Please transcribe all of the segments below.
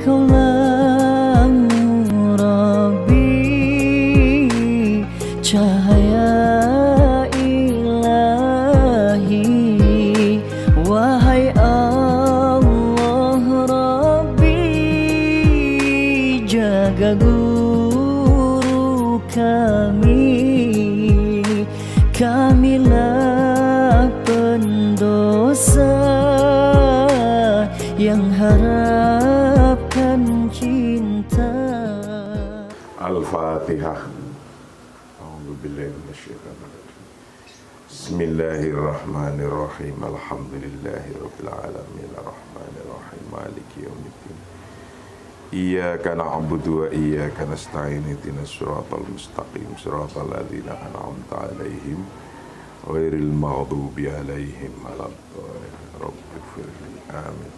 Kaulah Rabbi, cahaya ilahi. Wahai Allah Rabbi, jaga guru kami. Kamilah pendosa yang harapkan cinta. Al-Fatihah. A'udzubillahi minasyaitonir rajim. Bismillahirrahmanirrahim. Alhamdulillahirabbil alamin. Arrahmanirrahim. Maliki yaumiddin. Iyyaka na'budu wa iyyaka nasta'in. Ihdinas siratal mustaqim. Siratal ladzina an'amta 'alaihim ghairil maghdubi 'alaihim waladdallin. Rabbighfirli. Amin.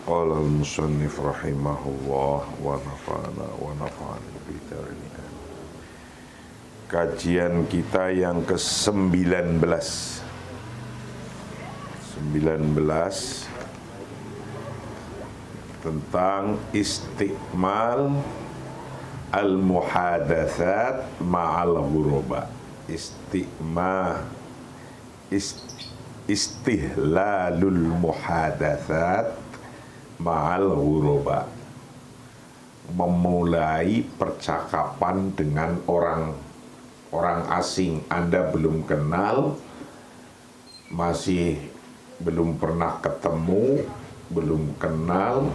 Qala al-musannif rahimahullah wa nafa'ana bidzarni. Kajian kita yang ke-19 tentang istikmal al-muhadatsat ma'al ghuraba. Istihlalul muhadatsat ma'al ghuraba. Memulai percakapan dengan orang asing. Anda belum kenal, masih belum pernah ketemu, belum kenal,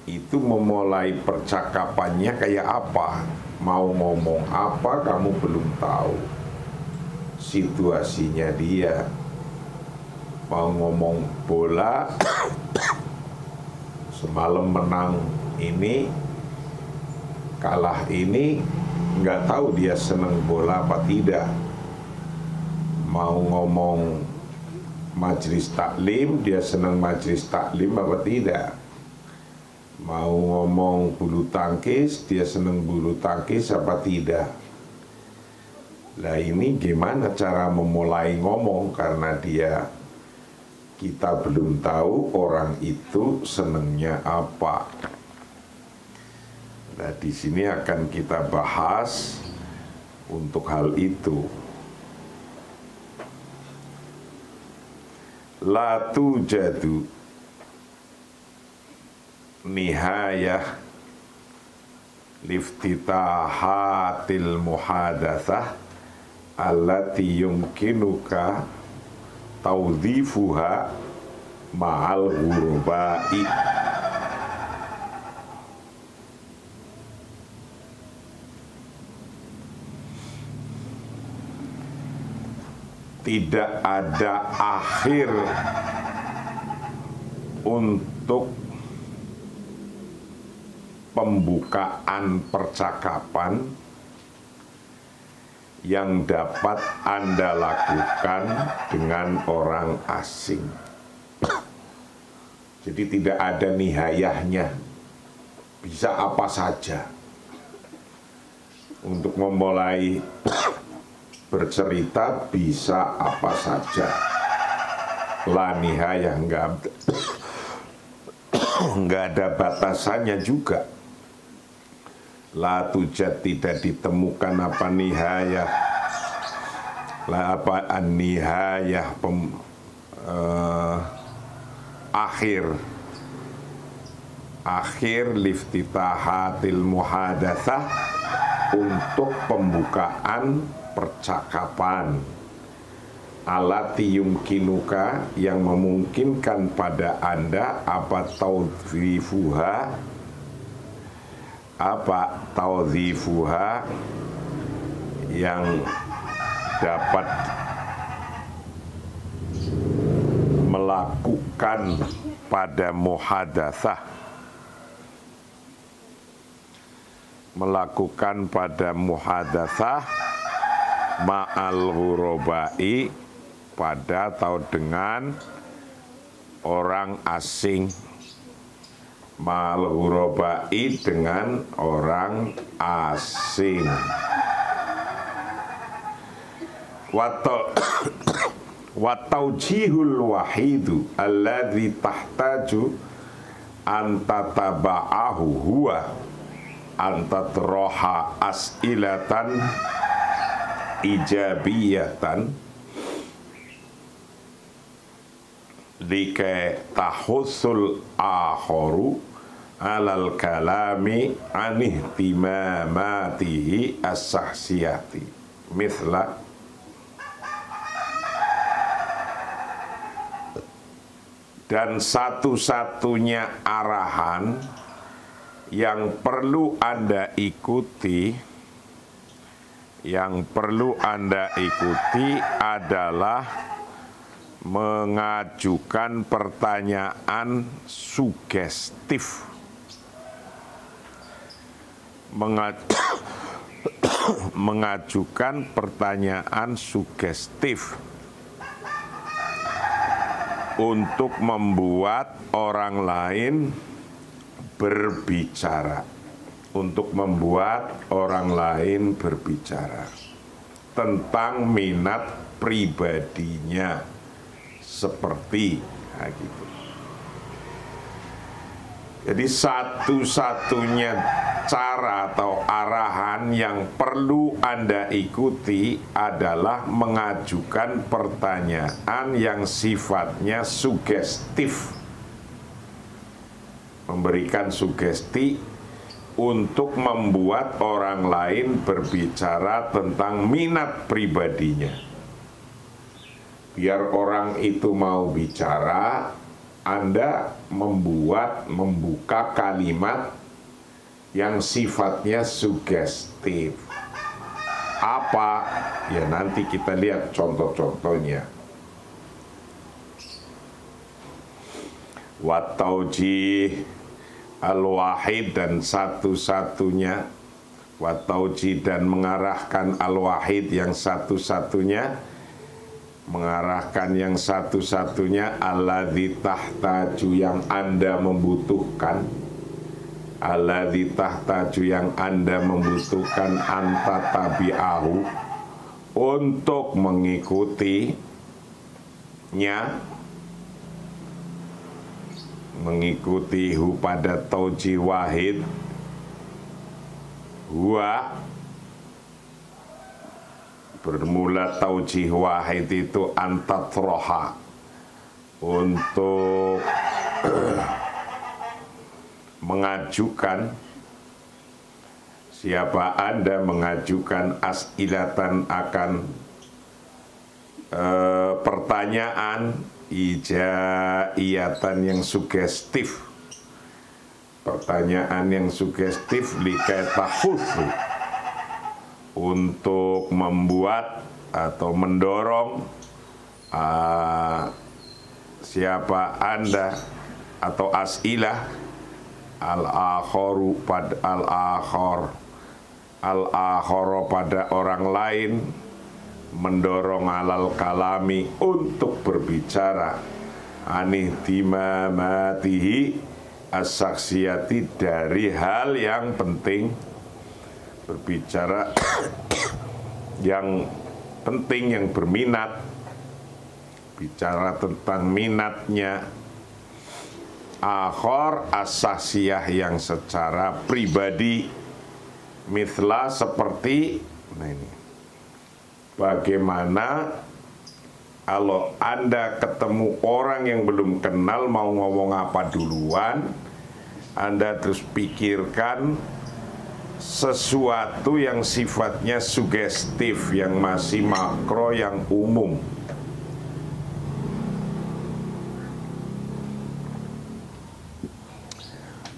itu memulai percakapannya kayak apa? Mau ngomong apa kamu belum tahu situasinya dia. Mau ngomong bola, semalam menang ini, kalah ini, nggak tahu dia seneng bola apa tidak. Mau ngomong majelis taklim, dia seneng majelis taklim apa tidak. Mau ngomong bulu tangkis, dia seneng bulu tangkis apa tidak. Nah ini gimana cara memulai ngomong, karena kita belum tahu orang itu senengnya apa. Nah di sini akan kita bahas untuk hal itu. La tujadu nihayah liftitahatil muhadatsah allati yumkinuka tawdhifuha ma'al ghurabai. Tidak ada akhir untuk pembukaan percakapan yang dapat Anda lakukan dengan orang asing. Jadi tidak ada nihayahnya, bisa apa saja. Untuk memulai bercerita bisa apa saja. La nihayah, enggak ada batasannya juga. La tujad, tidak ditemukan apa nihayah. La apa an-nihayah, akhir liftitahatil muhadatsah, untuk pembukaan percakapan. Alati yumkinuka, yang memungkinkan pada Anda apa tawdhifuha, yang dapat melakukan pada muhadatsah, ma'al ghurabai, pada atau dengan orang asing. Ma'al ghurabai, dengan orang asing. Wa taujihul wahidu alladzi tahtaju antataba'ahu huwa antatroha as'ilatan ijabiyatan likai tahusul akharu alal kalami anihtimamatihi as-sahsiyati mithla dan satu-satunya arahan yang perlu Anda ikuti adalah mengajukan pertanyaan sugestif. Mengajukan pertanyaan sugestif untuk membuat orang lain berbicara, tentang minat pribadinya seperti gitu. Jadi satu-satunya cara atau arahan yang perlu Anda ikuti adalah mengajukan pertanyaan yang sifatnya sugestif, memberikan sugesti untuk membuat orang lain berbicara tentang minat pribadinya. Biar orang itu mau bicara, Anda membuka kalimat yang sifatnya sugestif. Apa? Ya nanti kita lihat contoh-contohnya. Wa taujih al-wahid dan satu-satunya, wa taujih dan mengarahkan al-wahid yang satu-satunya, mengarahkan yang satu-satunya, alladzi tahtaju yang Anda membutuhkan, alladzi tahtaju yang Anda membutuhkan, anta tabi'ahu untuk mengikutihu pada taujih wahid, huwa bermula taujih wahid itu antatroha, untuk mengajukan, siapa Anda mengajukan as'ilatan akan pertanyaan ijaiyatan yang sugestif, pertanyaan yang sugestif likai tahutsu, untuk membuat atau mendorong siapa Anda atau as'ilah al-akharu pada al-akhara pada orang lain, mendorong alal kalami untuk berbicara anihtimamatihi as-saksiyati dari hal yang penting, berbicara yang penting, yang berminat, bicara tentang minatnya akhor as-saksiyah yang secara pribadi, mithla seperti, nah ini bagaimana kalau Anda ketemu orang yang belum kenal, mau ngomong apa duluan, Anda terus pikirkan sesuatu yang sifatnya sugestif, yang masih makro, yang umum.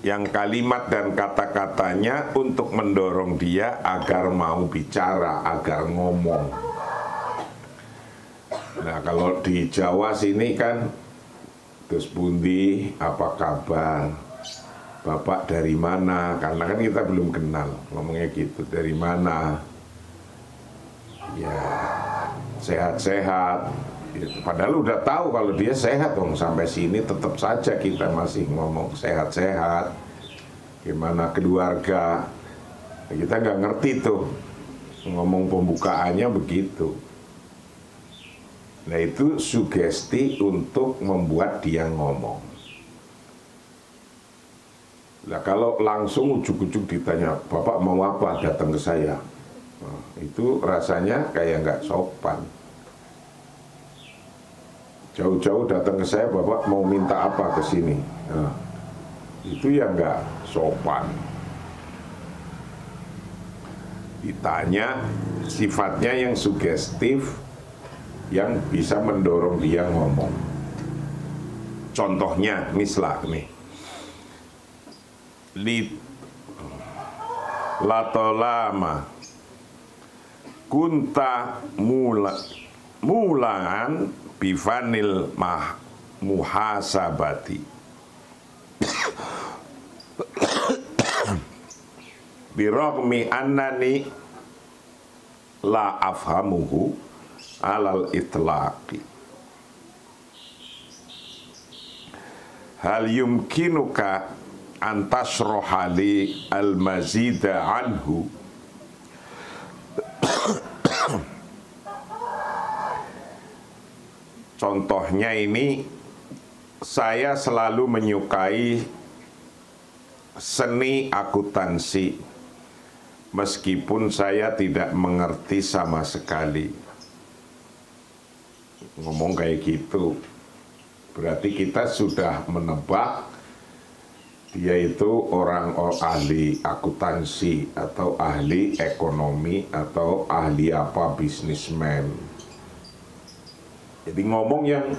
Yang kalimat dan kata-katanya untuk mendorong dia agar mau bicara, agar ngomong. Nah, kalau di Jawa sini kan, terus bundi, apa kabar? Bapak dari mana? Karena kan kita belum kenal, ngomongnya gitu. Dari mana? Ya, sehat-sehat. Ya, padahal udah tahu kalau dia sehat, dong. Sampai sini tetap saja kita masih ngomong sehat-sehat. Gimana keluarga? Kita nggak ngerti tuh, ngomong pembukaannya begitu. Nah itu sugesti untuk membuat dia ngomong. Nah kalau langsung ujuk-ujuk ditanya, Bapak mau apa datang ke saya? Nah, itu rasanya kayak nggak sopan. Jauh-jauh datang ke saya, Bapak mau minta apa ke sini? Nah, itu ya nggak sopan. Ditanya sifatnya yang sugestif, yang bisa mendorong dia ngomong. Contohnya, mislah nih, latolama kunta mulangan bifanil muhasabati birokmi annani la afhamuhu alal itlaqi hal yumkinuka antasrohali al-mazida anhu. Contohnya ini, saya selalu menyukai seni akuntansi meskipun saya tidak mengerti sama sekali. Ngomong kayak gitu berarti kita sudah menebak dia itu orang ahli akuntansi atau ahli ekonomi atau ahli apa bisnismen. Jadi ngomong yang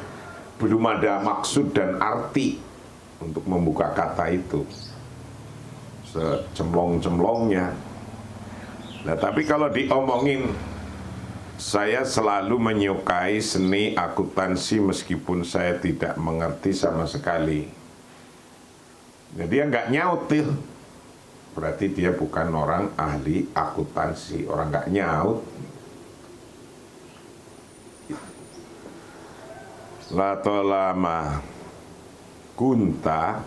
belum ada maksud dan arti untuk membuka kata itu, secemplong-cemplongnya. Nah tapi kalau diomongin, saya selalu menyukai seni akuntansi meskipun saya tidak mengerti sama sekali. Jadi dia nggak nyautil, berarti dia bukan orang ahli akuntansi, orang nggak nyaut. Latolama kunta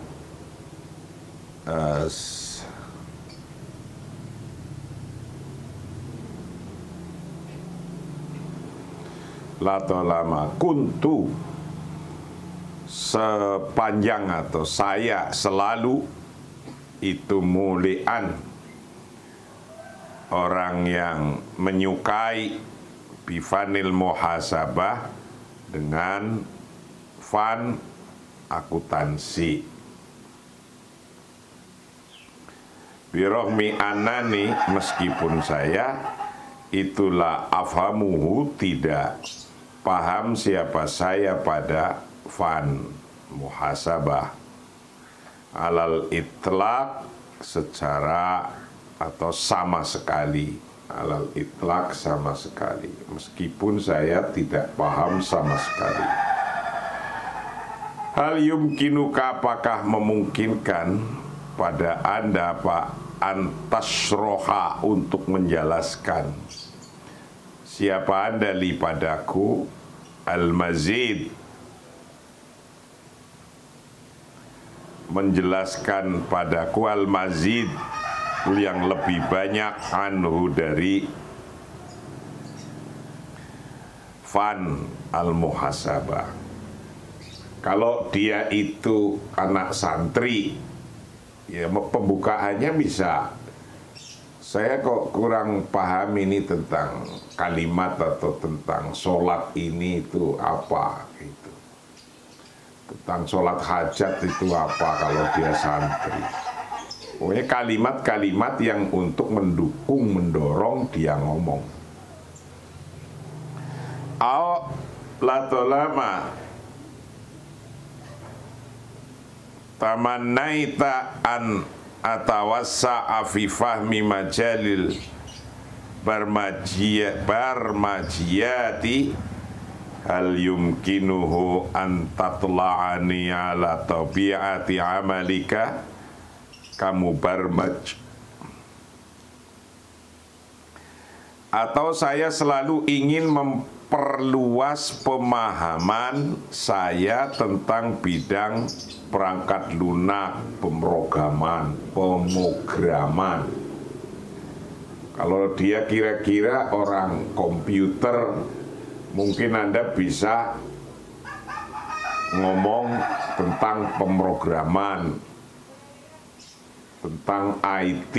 latolama kuntu sepanjang atau saya selalu itu mulian orang yang menyukai bifanil muhasabah dengan fan akuntansi birohmi anani meskipun saya itulah afhamuhu tidak paham siapa saya pada fan muhasabah alal itlaq secara atau sama sekali, alal itlaq sama sekali, meskipun saya tidak paham sama sekali. Hal yumkinuka apakah memungkinkan pada Anda Pak antasroha untuk menjelaskan siapa Anda li padaku al-mazid menjelaskan padaku al-mazid yang lebih banyak anhu dari fan al-muhasabah. Kalau dia itu anak santri, ya pembukaannya bisa, saya kok kurang paham ini tentang kalimat atau tentang sholat ini itu apa gitu. Tentang sholat hajat itu apa kalau dia santri. Pokoknya kalimat-kalimat yang untuk mendukung, mendorong dia ngomong. Au latolama tamannaita an atawassa'a fi fahmi majalil barmajiyati hal yumkinuhu an tatla'ani ala tabi'ati amalika kamu barmaj. Atau saya selalu ingin memperluas pemahaman saya tentang bidang perangkat lunak, pemrograman, pemograman. Kalau dia kira-kira orang komputer Mungkin Anda bisa ngomong tentang pemrograman, tentang IT.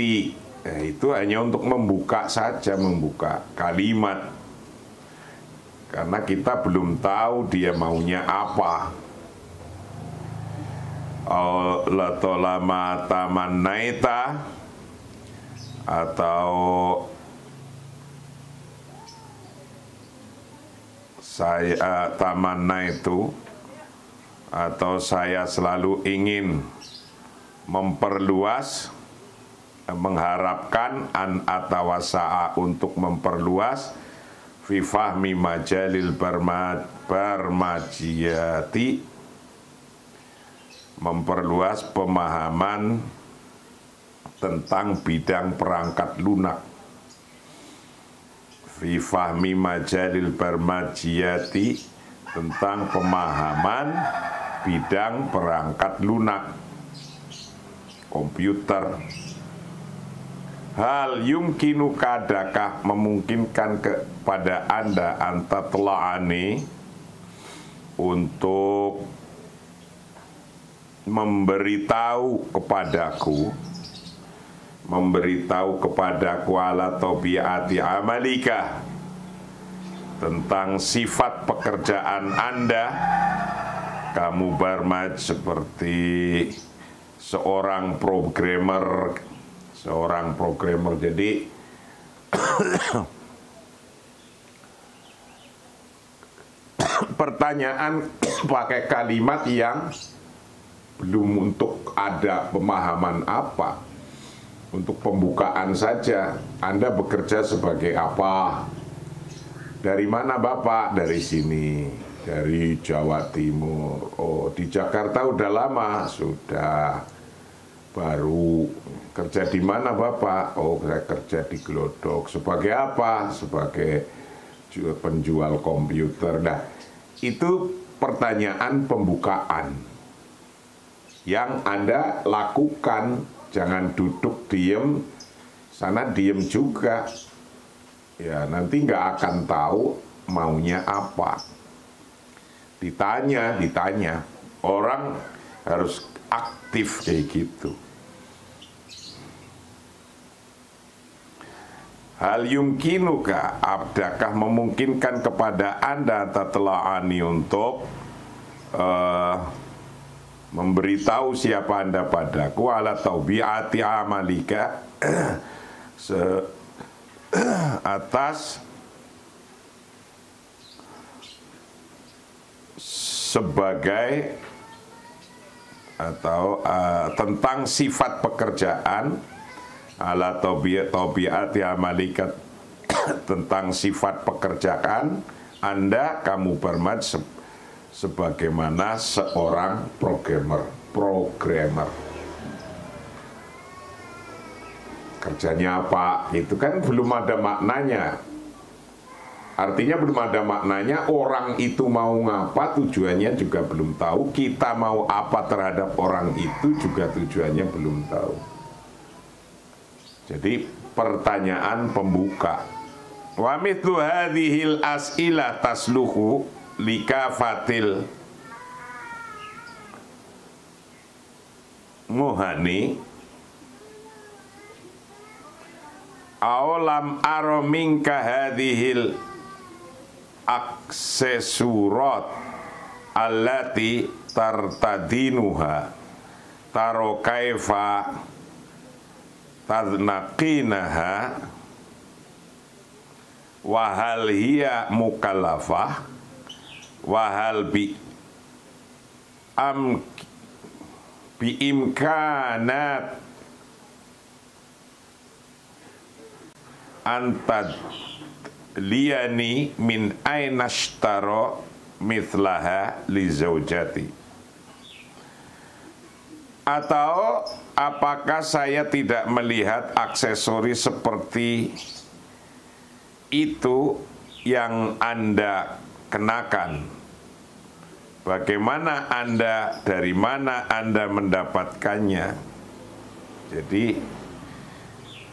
Itu hanya untuk membuka saja, membuka kalimat. Karena kita belum tahu dia maunya apa. Latolama tamanaita, atau saya tamanna itu, atau saya selalu ingin memperluas, mengharapkan an atawasa'a untuk memperluas fi fahmi majalil barmajiyati, memperluas pemahaman tentang bidang perangkat lunak. Fi fahmi majalil barmajiyati, tentang pemahaman bidang perangkat lunak, komputer. Hal yumkinu, kadakah memungkinkan kepada Anda antatla'ani, untuk memberitahu kepadaku ala tabiati amalika, tentang sifat pekerjaan Anda. Kamu barmaj seperti seorang programmer. Jadi pertanyaan pakai kalimat yang belum untuk ada pemahaman apa. Untuk pembukaan saja, Anda bekerja sebagai apa? Dari mana Bapak? Dari sini, dari Jawa Timur. Oh, di Jakarta udah lama? Sudah. Baru. Kerja di mana Bapak? Oh, saya kerja di Glodok. Sebagai apa? Sebagai penjual komputer. Nah, itu pertanyaan pembukaan yang Anda lakukan. Jangan duduk diem, sana diem juga. Ya, nanti nggak akan tahu maunya apa. Ditanya. Orang harus aktif kayak gitu. Hal yumkinuka, adakah memungkinkan kepada Anda tatla'ani untuk memberitahu siapa Anda padaku ala taubiati amalika, atas sebagai atau tentang sifat pekerjaan, ala tabiati amalika, tentang sifat pekerjaan Anda, kamu bermat sebagaimana seorang programmer. Kerjanya apa? Itu kan belum ada maknanya. Artinya belum ada maknanya, orang itu mau ngapa, tujuannya juga belum tahu. Kita mau apa terhadap orang itu juga tujuannya belum tahu. Jadi pertanyaan pembuka. Wa mithlu hadhil as'ilah tasluhu likafatil muhani awalam aro minka hadhil aksesurat allati tartadinuha taro kaifa tadnaqinaha wahal hiya mukallafah wahal bi imkanat antad liyani min ainashtaro mithlaha li zaujati. Atau apakah saya tidak melihat aksesori seperti itu yang Anda kenakan? Bagaimana Anda, dari mana Anda mendapatkannya? Jadi,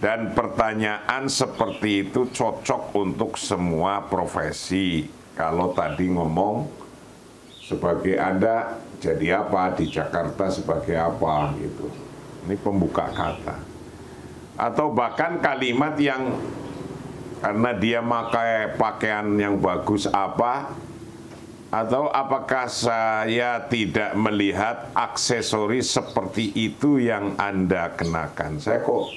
dan pertanyaan seperti itu cocok untuk semua profesi. Kalau tadi ngomong sebagai Anda jadi apa, di Jakarta sebagai apa gitu. Ini pembuka kata. Atau bahkan kalimat yang karena dia pakai pakaian yang bagus apa, atau apakah saya tidak melihat aksesoris seperti itu yang Anda kenakan? Saya kok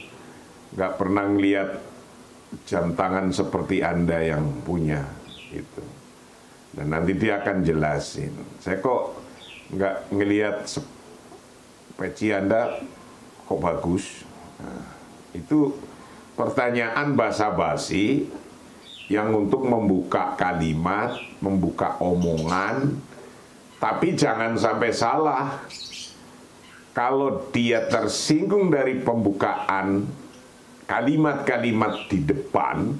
nggak pernah ngelihat jam tangan seperti Anda yang punya itu. Dan nanti dia akan jelasin. Saya kok nggak ngelihat peci Anda kok bagus. Nah, itu pertanyaan basa-basi yang untuk membuka kalimat, membuka omongan, tapi jangan sampai salah. Kalau dia tersinggung dari pembukaan kalimat-kalimat di depan,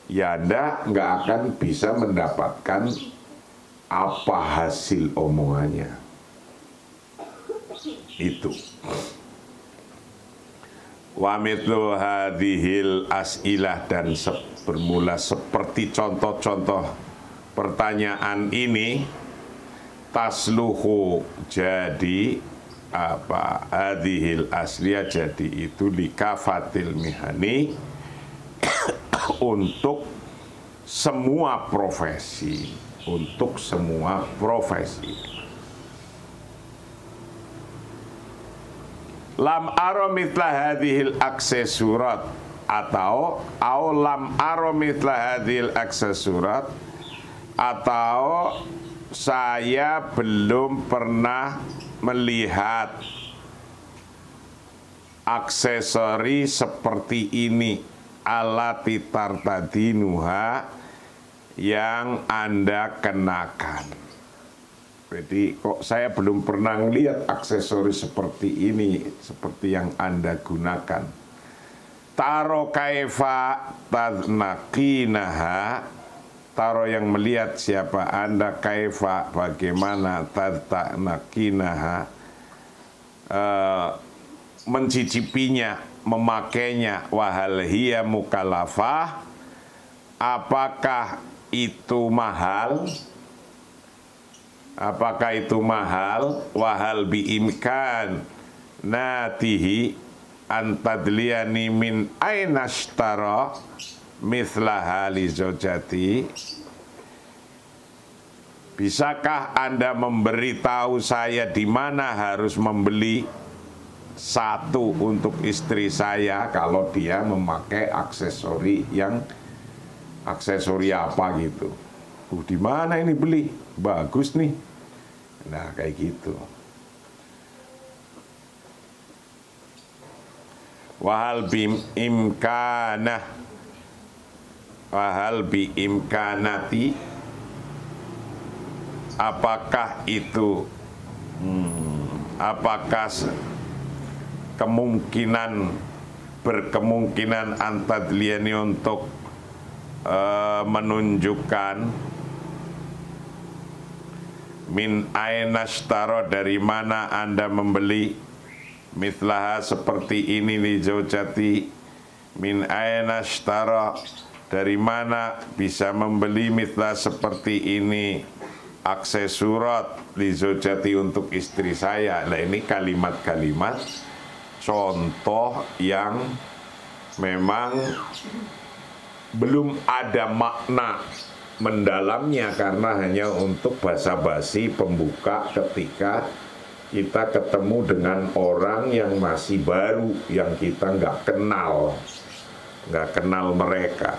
ya Anda nggak akan bisa mendapatkan apa hasil omongannya. Itu. Wa mithlu hadhil as'ilah, dan bermula seperti contoh-contoh pertanyaan ini, tasluhu, jadi apa, hadhil asliyah, jadi itu likafatil mihani, untuk semua profesi, untuk semua profesi. Lam aro mithla hadhil aksesurat, atau lam aro mithla hadhil aksesurat, atau saya belum pernah melihat aksesori seperti ini, alati tartadinuha, yang Anda kenakan. Jadi kok saya belum pernah lihat aksesoris seperti ini, seperti yang Anda gunakan. Taro kaifa tadnaqinaha, taro yang melihat siapa Anda, kaifa bagaimana, tadnaqinaha mencicipinya, memakainya, wahal hiya mukallafah, apakah itu mahal? Apakah itu mahal? Wahal biimkan natihi antadliani min ainashtara mithlaha li zawjati. Bisakah Anda memberitahu saya di mana harus membeli satu untuk istri saya kalau dia memakai aksesori yang aksesori apa gitu? Di mana ini beli? Bagus nih. Nah, kayak gitu. Wahal bim imkanah, wahal bi imkanati, apakah itu apakah berkemungkinan antadliani untuk menunjukkan min ainashtaro, dari mana Anda membeli, mithlaha seperti ini li zaujati, min ainashtaro, dari mana bisa membeli mithlah seperti ini aksesurat li zaujati untuk istri saya. Nah, ini kalimat-kalimat contoh yang memang belum ada makna mendalamnya, karena hanya untuk basa-basi pembuka ketika kita ketemu dengan orang yang masih baru, yang kita nggak kenal mereka.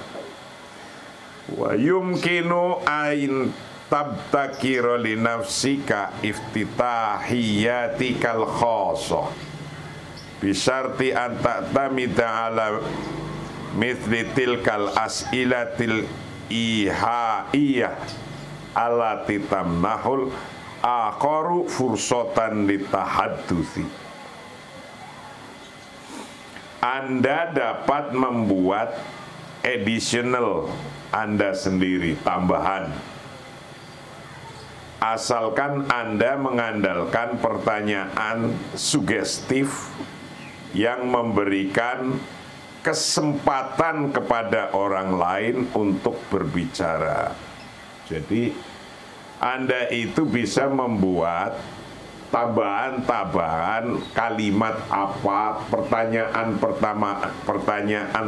Wa yumkinu ain tabtakira li nafsika iftitahiyatikal khosoh bisarti an ta'tamida ala mithli tilkal as'ilatil ihaiyah allati tamnahul akharu fursatan litahadduthi. Anda dapat membuat additional Anda sendiri, tambahan, asalkan Anda mengandalkan pertanyaan sugestif yang memberikan kesempatan kepada orang lain untuk berbicara. Jadi Anda itu bisa membuat tambahan-tambahan kalimat apa, pertanyaan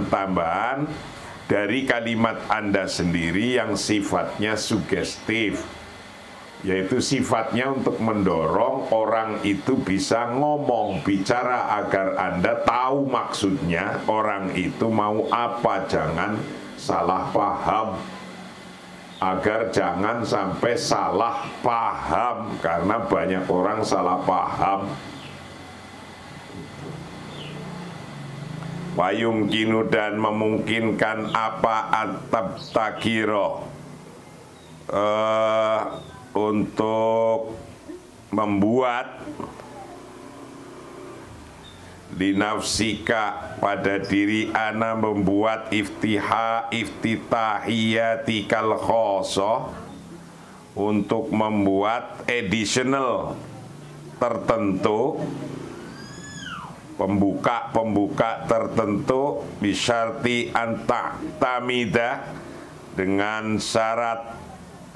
tambahan dari kalimat Anda sendiri yang sifatnya sugestif, yaitu sifatnya untuk mendorong orang itu bisa ngomong, bicara agar Anda tahu maksudnya orang itu mau apa, jangan salah paham. Agar jangan sampai salah paham, karena banyak orang salah paham. Wayumkinu dan memungkinkan apa at-tabtakiro, untuk membuat linafsika pada diri ana, membuat iftitahiyatikal khosoh, untuk membuat additional tertentu, pembuka tertentu, bisyarti anta tamida, dengan syarat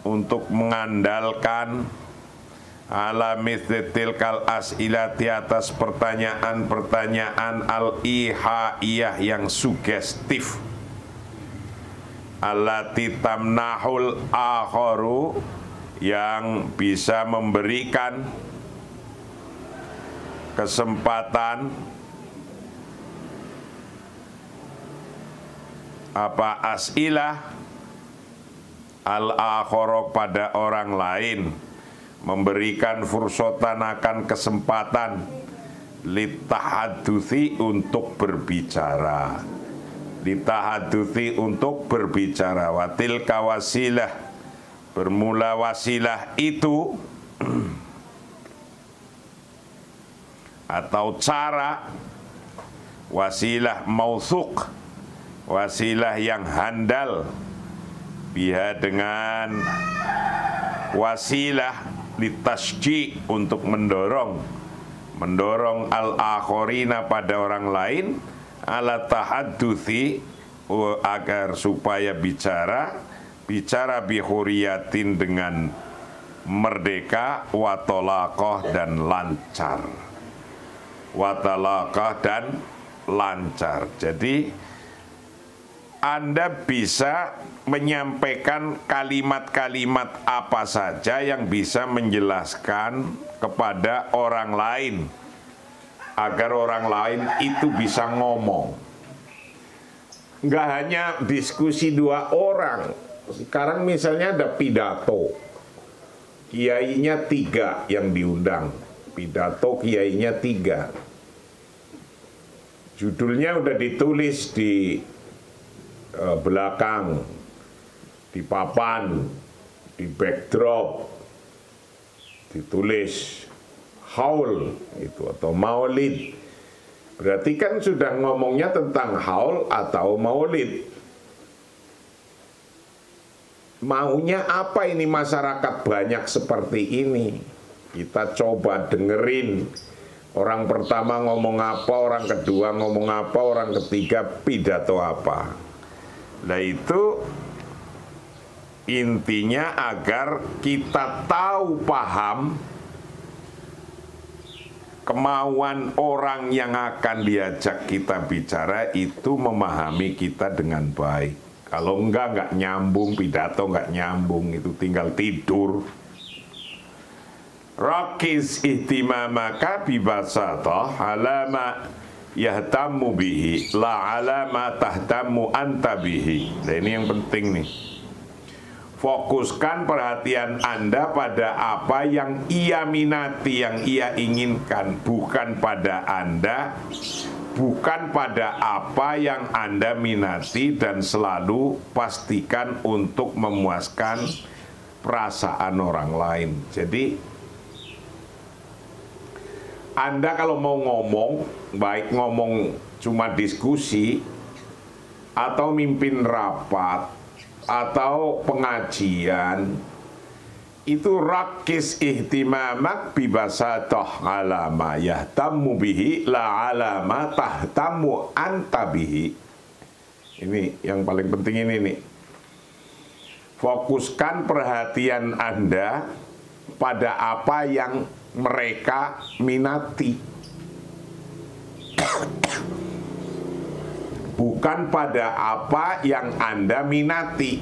untuk mengandalkan ala mithlitil kal as'ilati, atas pertanyaan-pertanyaan al-ihaiyah yang sugestif, allati tamnahul akharu, yang bisa memberikan kesempatan as'ilah al-akhara pada orang lain, memberikan fursotan, akan kesempatan, litahadduthi, untuk berbicara, litahadduthi, untuk berbicara, watil kawasilah, bermula wasilah itu atau cara, wasilah mausuk, wasilah yang handal, biha, dengan wasilah litasji, untuk mendorong al-akhorina, pada orang lain, ala tahadduthi, agar supaya bicara bihuriyatin, dengan merdeka, watolaqah, dan lancar, watalaqah, dan lancar. Jadi Anda bisa menyampaikan kalimat-kalimat apa saja yang bisa menjelaskan kepada orang lain, agar orang lain itu bisa ngomong. Nggak hanya diskusi dua orang. Sekarang misalnya ada pidato, kiainya 3 yang diundang. Pidato kiainya 3. Judulnya udah ditulis di belakang, di papan, di backdrop, ditulis haul itu atau maulid. Berarti kan sudah ngomongnya tentang haul atau maulid. Maunya apa ini masyarakat banyak seperti ini? Kita coba dengerin. Orang pertama ngomong apa, orang kedua ngomong apa, orang ketiga pidato apa. Nah itu intinya agar kita tahu, paham kemauan orang yang akan diajak kita bicara itu, memahami kita dengan baik. Kalau enggak nyambung, pidato enggak nyambung, itu tinggal tidur. Rakiz ihtimamaka bibasatah alama yahtammu bihi, la alama tahtammu anta bihi. Nah ini yang penting nih. Fokuskan perhatian Anda pada apa yang ia minati, yang ia inginkan, bukan pada Anda, bukan pada apa yang Anda minati, dan selalu pastikan untuk memuaskan perasaan orang lain. Jadi Anda kalau mau ngomong, baik ngomong cuma diskusi, atau mimpin rapat, atau pengajian, itu rakis ihtimamak bibasatoh alama yahtammu bihi, la alama tahtammu anta bihi. Ini yang paling penting ini nih. Fokuskan perhatian Anda pada apa yang mereka minati, bukan pada apa yang Anda minati,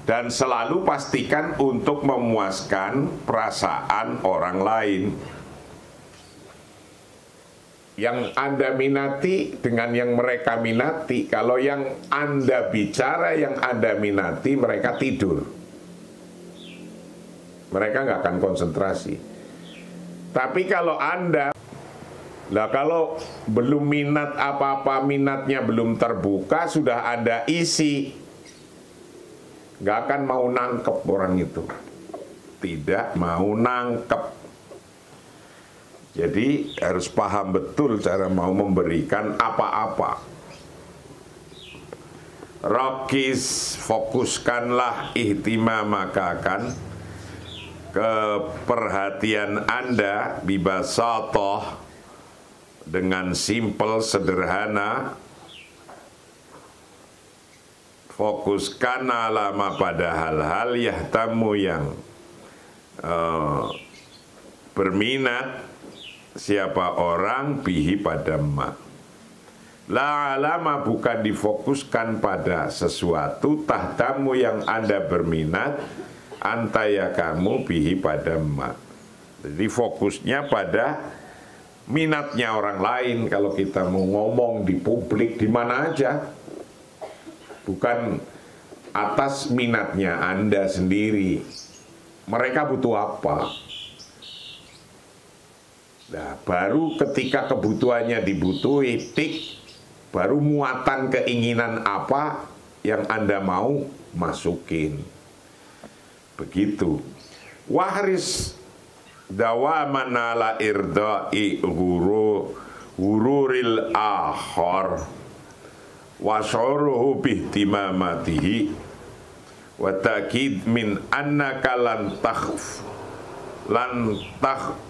dan selalu pastikan untuk memuaskan perasaan orang lain. Yang Anda minati dengan yang mereka minati. Kalau yang Anda bicara, yang Anda minati, mereka tidur. Mereka nggak akan konsentrasi. Tapi kalau Anda, kalau belum minat apa-apa, minatnya belum terbuka, sudah Anda isi, nggak akan mau nangkep orang itu. Tidak mau nangkep. Jadi harus paham betul cara mau memberikan apa-apa. Rokis, fokuskanlah ihtimamakakan keperhatian Anda bibasatoh, dengan simpel, sederhana. Fokuskan alama pada hal-hal yahtamu yang berminat siapa orang bihi pada ma. La alama bukan difokuskan pada sesuatu tahtamu yang Anda berminat, antaya kamu bihi pada ma. Jadi fokusnya pada minatnya orang lain. Kalau kita mau ngomong di publik di mana aja, bukan atas minatnya Anda sendiri. Mereka butuh apa? Nah, baru ketika kebutuhannya dibutuhi, tik, baru muatan keinginan apa yang Anda mau masukin. Begitu. Wahris dawaman ala irdai hururil akhar wasyuruhu bihtimamatihi wa ta'kid min annaka lan takhfiqa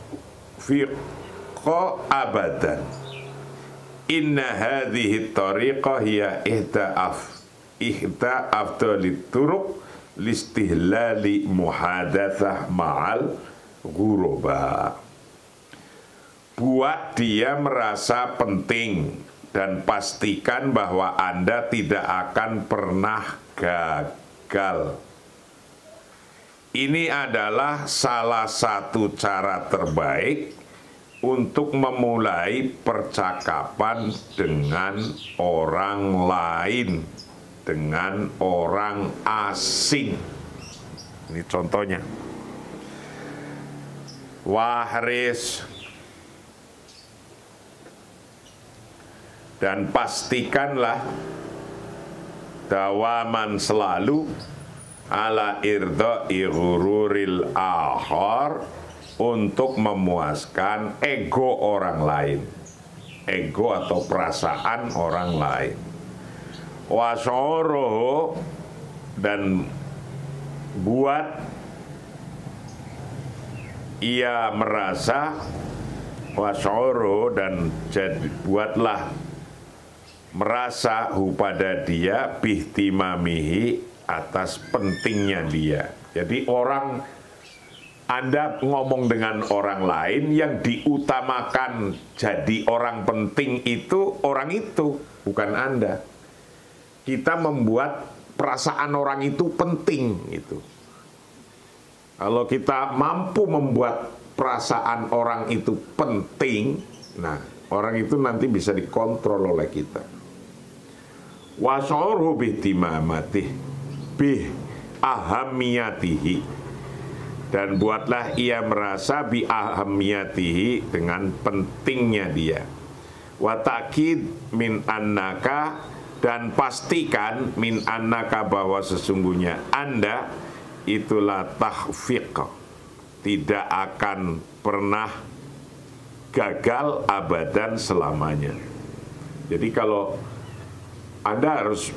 abadan. Inna hadhihi tariqah hiya ihda afdalit turuq listihlali muhadatsah ma'al ghuraba. Buat dia merasa penting dan pastikan bahwa Anda tidak akan pernah gagal. Ini adalah salah satu cara terbaik untuk memulai percakapan dengan orang lain, dengan orang asing. Ini contohnya. Wahris, dan pastikanlah dawaman selalu ala irdai ghururil akhar, untuk memuaskan ego orang lain, ego atau perasaan orang lain. Wasyuruhu, dan buat ia merasa, wasyuruhu, dan buatlah merasa pada dia bihtimamihi, atas pentingnya dia. Jadi Anda ngomong dengan orang lain, yang diutamakan jadi orang penting itu orang itu, bukan Anda. Kita membuat perasaan orang itu penting itu. Kalau kita mampu membuat perasaan orang itu penting, nah orang itu nanti bisa dikontrol oleh kita. Wasyuruhu bihtimamatihi bih ahamiyatihi, dan buatlah ia merasa bi ahamiyatihi, dengan pentingnya dia. Wa ta'kid min annaka, dan pastikan min annaka, bahwa sesungguhnya Anda itulah takhfiq, tidak akan pernah gagal abadan, selamanya. Jadi kalau Anda harus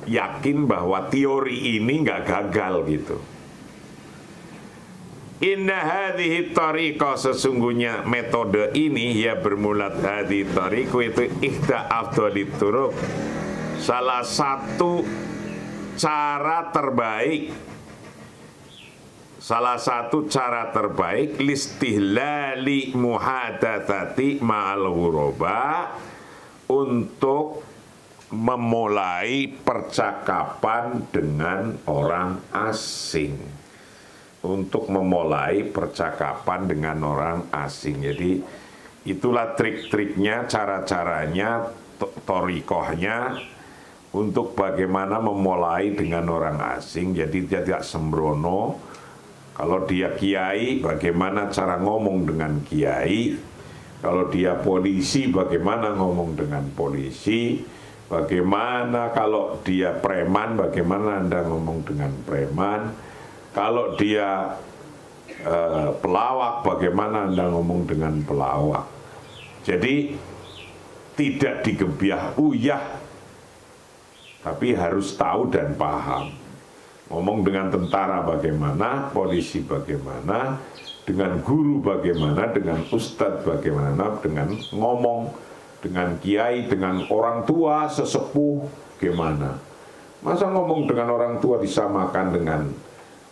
yakin bahwa teori ini nggak gagal gitu. Inna hadhihi tariqah, sesungguhnya metode ini, ya bermulat hadhihi tariqah, itu ihda afdalit turuq, salah satu cara terbaik, salah satu cara terbaik listihlali muhadatsati ma'al ghuraba, untuk memulai percakapan dengan orang asing. Untuk memulai percakapan dengan orang asing. Jadi itulah trik-triknya, cara-caranya, torikohnya untuk bagaimana memulai dengan orang asing. Jadi dia tidak sembrono. Kalau dia kiai, bagaimana cara ngomong dengan kiai. Kalau dia polisi, bagaimana ngomong dengan polisi. Bagaimana kalau dia preman, bagaimana Anda ngomong dengan preman. Kalau dia pelawak, bagaimana Anda ngomong dengan pelawak. Jadi tidak digebyah uyah, tapi harus tahu dan paham. Ngomong dengan tentara bagaimana, polisi bagaimana, dengan guru bagaimana, dengan ustadz bagaimana, dengan ngomong dengan kiai, dengan orang tua, sesepuh, gimana? Masa ngomong dengan orang tua disamakan dengan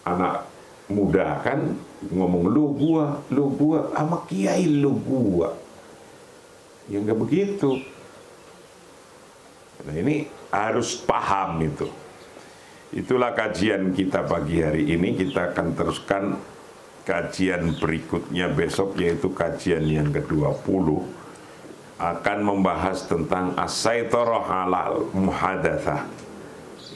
anak muda, kan? Ngomong lu gua, sama kiai lu gua. Ya nggak begitu. Nah ini harus paham itu. Itulah kajian kita pagi hari ini. Kita akan teruskan kajian berikutnya besok, yaitu kajian yang ke-20. Akan membahas tentang as-saitarah 'alal muhadatsah,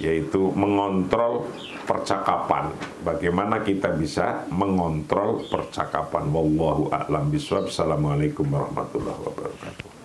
yaitu mengontrol percakapan. Bagaimana kita bisa mengontrol percakapan. Wallahu a'lam bishawab. Assalamualaikum warahmatullahi wabarakatuh.